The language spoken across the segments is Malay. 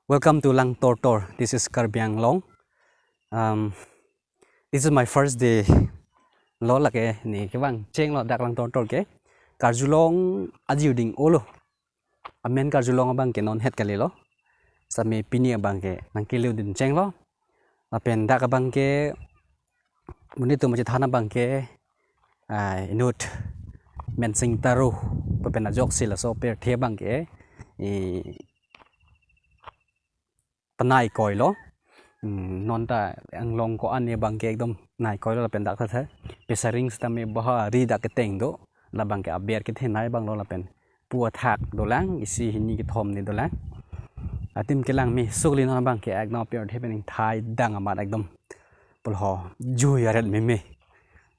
Welcome to Lang Tortor. This is Karbiang Long. This is my first day. Lo là cái này cái bang cheng lo dak Lang Tortor cái. Karjulong ajiuding olo. Amen Karjulong bang cái non het kali lo. Sami pini bang cái nang kiliu din cheng lo. Apen dak bang cái muni tu macam thana bang cái inut men sing taru. Papen ajok sila so per the bang cái panai koi lo non ta ang long ko an bang ke ekdom nai koi lo la pen dak tha pesaring sta me baha ri dak ke teng do la bang ke aber ke the nai bang lo la pen pu thak do lang isi hini ke thom ni do lang atim ke lang mi sukli non bang ke ek no per the pen thai dang amat ekdom pul ho ju ya ret me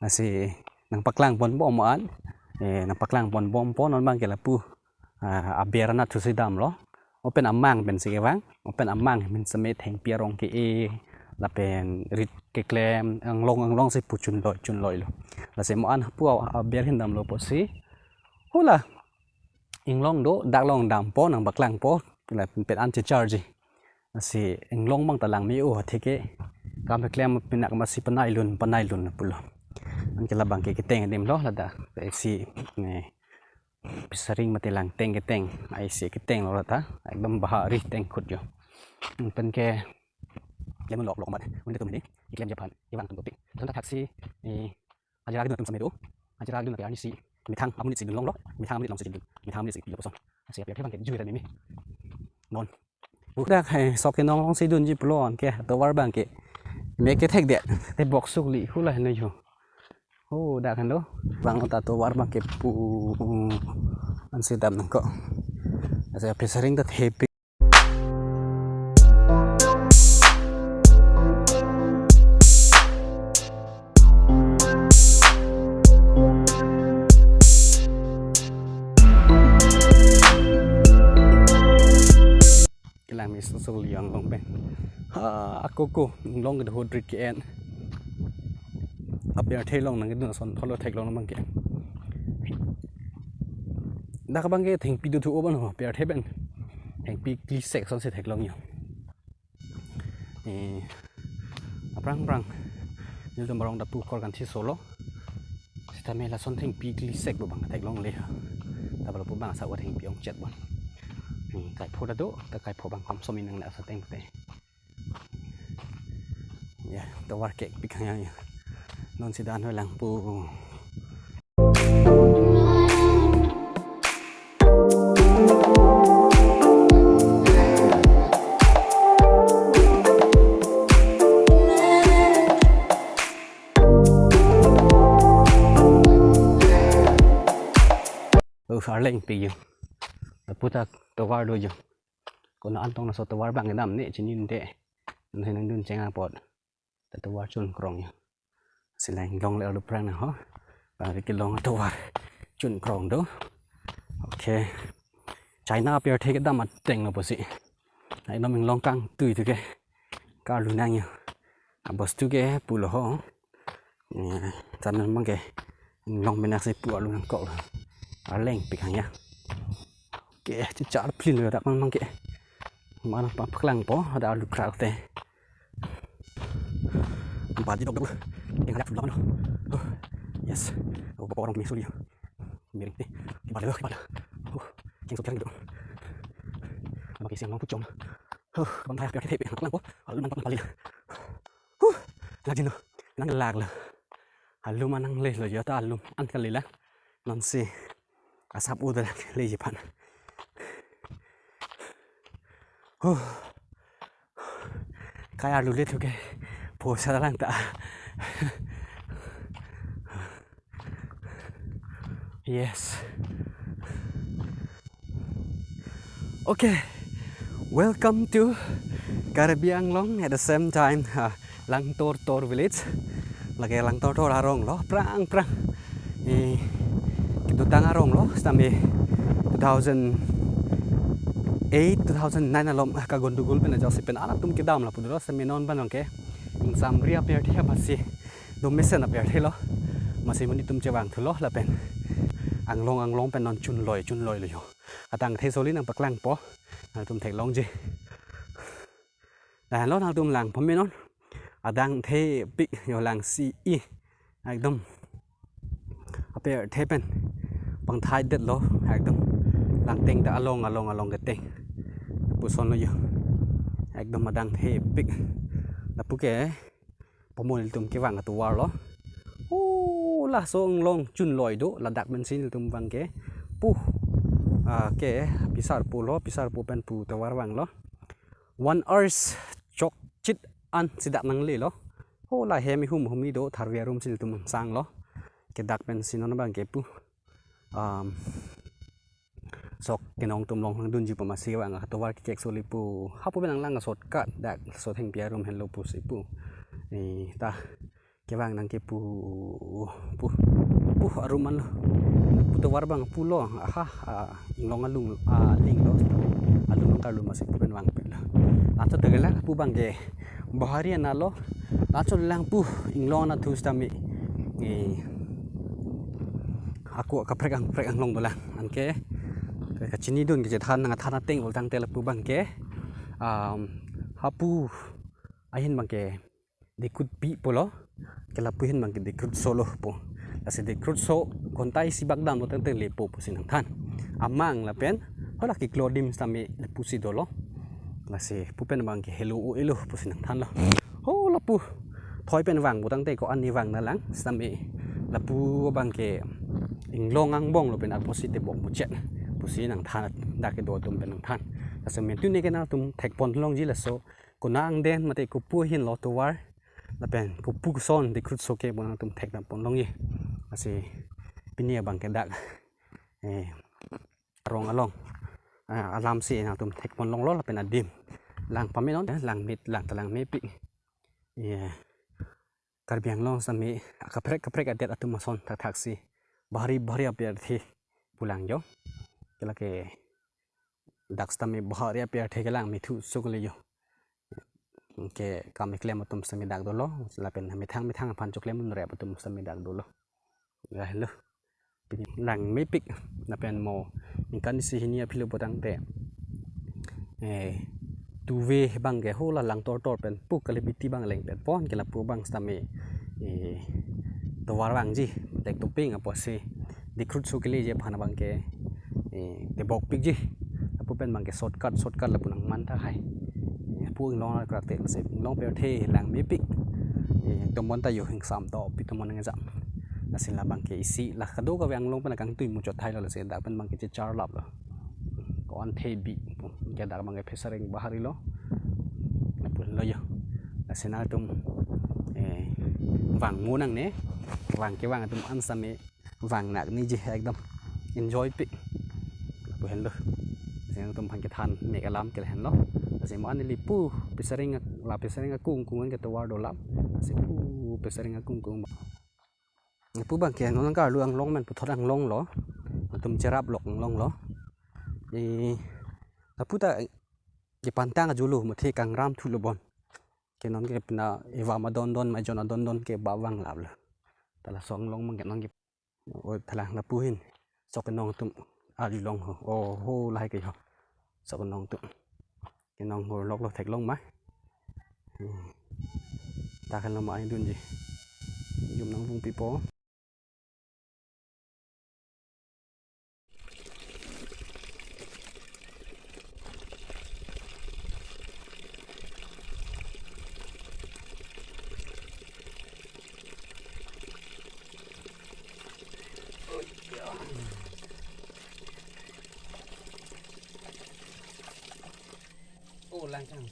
asi nang paklang pon bom an nang paklang pon bom pon non bang ke la pu aber na thu sidam lo open amangเป็นสิวัง open amang มันสมัยแทงเปียรองเอละเป็นริดเกลมอังลงสิปุจุนลอยloละเสมอันพวกอาเบียร์หินดำโลปสิฮูละอิงลงโดดักลงดำปอนังบักลังปอละเป็นอันจะจาร์จีละสิอิงลงบางตะลังมีโอเทเกกำเกลมเป็นนักมาสิปนายลุนปุลอันจะละบางเกเตงเดมloละดาสิเนี่ยsering mati lang teng ke teng ai si ke teng lo ta ekdom bahari teng khut jo pen ke lemon lok mat unde tum ni iklem japan iwang tum topi tan taxi ajara gi tum samedo ajara gi na ni si mi thang amun si long lo mi thang mi long si mi thang mi si lo so si pe bang ke ju ra ni non bu da hai sok ke nong long si dun ji plon ke to war bang ke me ke thek de te box suk li hu la ne jo oh dah kan lo bang tato war bang ke pu an sedap nangko saya sering tat happy kilang mi susul yang long ben aku long ke hodrik ke en abiar thei long nang du son tholo thek long bang ke da ka bang ke thing pi du thu oban ho abiar thei ben thing pi kli sek son se thek long yo aprang ni dum rong da pu kor kan thi solo sta me la son thing pi kli sek bo bang thek long le ta ba pu bang sa wa thing pi ong chet bon kai pho da do ta kai pho bang kom so min nang la sa teng te ya da war ke pi khang ya non si dan lang pu phá lệnh pi yo puta tawar do yo ko na antong na so tawar bang nam ne chinin de nên nang dun chenga pot tawar chun krong yo silang long le lu prang na ho ba ke long tawar chun krong do okay china appear take dam at teng no posi ai no ming long kang tui tu ke ka lu nang yo bos tu ke pu lo ho chan mang ke long menak se pu lu nang ko leng pi khang ya ke chi char plin le dak mang ke mana pa phlang po da lu krau te ba di dok yang ada fulano yes oh orang mi suli miring ni ba le king so kang do ma ke siang long puchom ban thai pe te pe lang po alu man pa li la din nang lag la alu man nang le lo ya ta alu an ka le la non si asap udah le Japan kayak dulu tuh ke posa lang ta yes okay welcome to Karbiang Long at the same time Lang Tortor village lagi Lang Tortor arong lo prang itu tangarong lo sampai 2008 alom kagondugul pen aja sipen anak tum kidam la pudro seminon banong ke insam ria per thia masih domesen per thelo masih muni tum chewang thulo la pen anglong pen non chun loi lo yo atang thei soli nang paklang po tum thek long ji lo nang tum lang pom non adang the pik yo lang si I ekdom ape the pen bang thai det lo ekdom lang teng da along ke teng pu son lo yo ekdom adang the pik la pu ke pomol tum ke wang tu war lo la song long chun loi do la dak men sin tum wang ke pu ke pisar pu pen pu ta war wang lo 1 hours chok chit an sidak nang le lo la he mi hum mi do tharwe rum sil tum sang lo ke dak men sin non bang ke pu sok ke nong tum long dun ji pa ma si wang to war ke so li pu ha pu ben lang sot kat dak so theng pia rum hen lo pu si pu ni ta ke wang nang ke pu aruman lo pu to war bang pu lo long alung ling lo alung ka lu ma si pu ben wang pe lo ato tegala pu bang ke bahari na lo ato lang pu inglong na thu sta mi aku kaprek ang long dola an ke ka chini dun ke than na thana teng ol tang te la pu bang ke hapu ahin bang ke de kut pi polo ke la pu hin bang ke de krut solo po ase de krut so kontai si bagdam lo tang te le po sin than amang la pen hola ki klodim sta mi le pu si dolo la se pu pen bang ke hello elo pu sin than lo la pu thoi pen wang bu tang te ko an ni wang na lang sta mi la pu bang ke inglong ang bong lo pen al positive bong bu chet pu si nang than da ke do tum pen nang than la se men tu ne ke na tum thek pon long ji la so ko na ang den ma te ko pu hin lo to war la pen ko pu son de krut so ke bon tum thek na pon long yi la se pinia bang ke dak rong along alam si na tum thek pon long lo la pen adim lang paminon lang mit lang talang me pi karbiang long sami kaprek adet atum mason thak si bahari apiar thi pulang jo kela ke daksta me bahari apiar the kelang mithu sukle yo ke kam klem atum sami dak dolo la pen mithang pan choklem mun re atum sami dak dolo la hello lang me pik na pen mo inkan si hinia philu potang te tu ve bang ke hola lang tor pen puk kale biti bang leng pen pon ke la pu bang stame to war bang ji tek to ping apo si dikrut su ke le je phana bang ke te bok pik ji apu pen bang ke shortcut la punang man tha hai pu long la krak te se long per the lang me pik to mon ta yo hing sam to pi to mon nga jam la sin la bang ke isi la khado ka wang long pen kang tui mu chot thai la se da pen bang ke char lap la kon the bi ke da bang ke fesaring bahari lo pun lo yo asena tum wang mu nang ne wang ke wang tum an same wang nak ni ji ekdom enjoy pi pu hen lo sen tum phang ke than me ka lam ke hen lo ase mo an li pu fesaring kung ke to war do lam ase pu fesaring kung pu bang ke non ka luang long man pu thodang long lo tum cherap lok long lo pu ta ke pantang julu muthi kangram thulu bon ke non ke pina ewa ma don ma jona don ke bawang lab la tala song long mang ke non ke o thala la puhin sok nong tum ali long ho lai ke ho sok nong tum ke nong ho lok thek long ma ta kan ma ai dun ji yum nong vung pipo lang chang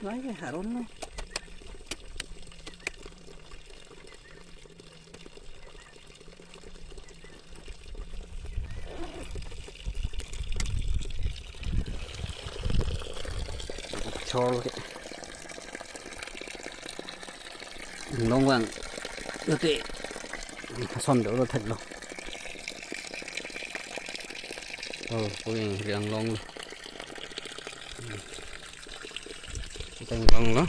lái cái hạ rôn luôn chol cái long vàng nó tệ son đỡ thật luôn ôi riêng long thành long đó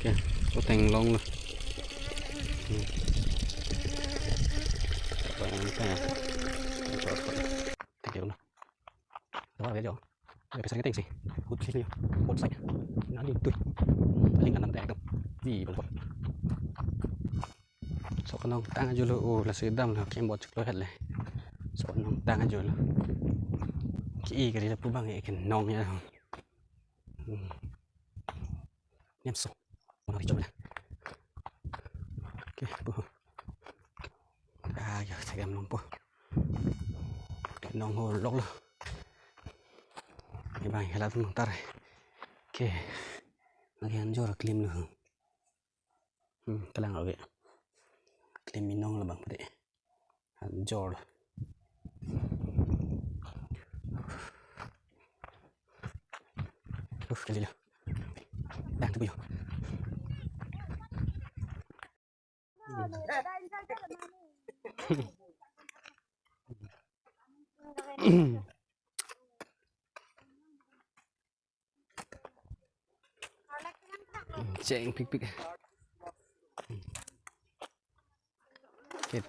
kìa có thành long luôn kiểu nó đó là đó cái cái tình gì hút khí nhiều một sạch nó đi tươi linh ăn đẻ không gì bằng số con ông tăng aja lo là sự đam là cái một chút hết này số con ông tăng aja lo cái cái là bút bằng cái nong nha nem số nó đi chậm này cái bút giờ thấy em nong bút cái nong hồ lóc luôn cái bài là tung ta này cái lagi anjur klaim nữa kalang lagi klaim minong lah bang pade anjur kali lah đang tu cheng pik pik kid